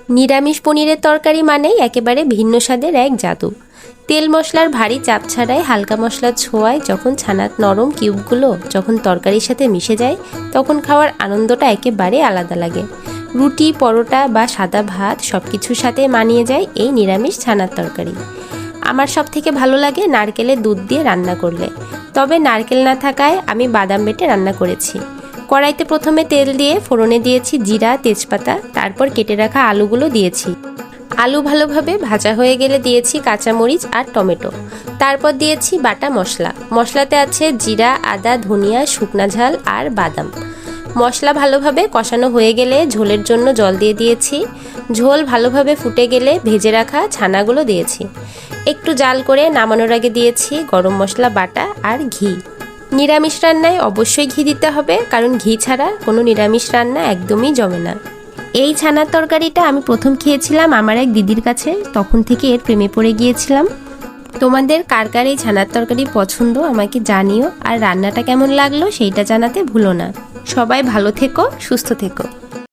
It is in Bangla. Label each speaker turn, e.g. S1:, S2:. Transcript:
S1: নিরামিষ পনিরের তরকারি মানেই একেবারে ভিন্ন স্বাদের এক জাদু। তেল মশলার ভারী চাপ ছাড়াই হালকা মশলার ছোঁয়ায় যখন ছানার নরম কিউবগুলো যখন তরকারির সাথে মিশে যায়, তখন খাওয়ার আনন্দটা একেবারে আলাদা লাগে। রুটি, পরোটা বা সাদা ভাত সব কিছুর সাথে মানিয়ে যায় এই নিরামিষ ছানার তরকারি। আমার সব থেকে ভালো লাগে নারকেলের দুধ দিয়ে রান্না করলে। তবে নারকেল না থাকায় আমি বাদাম বেটে রান্না করেছি। কড়াইতে প্রথমে তেল দিয়ে ফোড়নে দিয়েছি জিরা, তেজপাতা, তারপর কেটে রাখা আলুগুলো দিয়েছি। আলু ভালোভাবে ভাজা হয়ে গেলে দিয়েছি কাঁচামরিচ আর টমেটো। তারপর দিয়েছি বাটা মশলা। মশলাতে আছে জিরা, আদা, ধনিয়া, শুকনা ঝাল আর বাদাম। মশলা ভালোভাবে কষানো হয়ে গেলে ঝোলের জন্য জল দিয়ে দিয়েছি। ঝোল ভালোভাবে ফুটে গেলে ভেজে রাখা ছানাগুলো দিয়েছি। একটু জাল করে নামানোর আগে দিয়েছি গরম মশলা বাটা আর ঘি। নিরামিষ রান্নায় অবশ্যই ঘি দিতে হবে, কারণ ঘি ছাড়া কোনো নিরামিষ রান্না একদমই জমে না। এই ছানার তরকারিটা আমি প্রথম খেয়েছিলাম আমার এক দিদির কাছে, তখন থেকে এর প্রেমে পড়ে গিয়েছিলাম। তোমাদের কার কার এই ছানার তরকারি পছন্দ আমাকে জানিও, আর রান্নাটা কেমন লাগলো সেইটা জানাতে ভুলো না। সবাই ভালো থেকো, সুস্থ থেকো।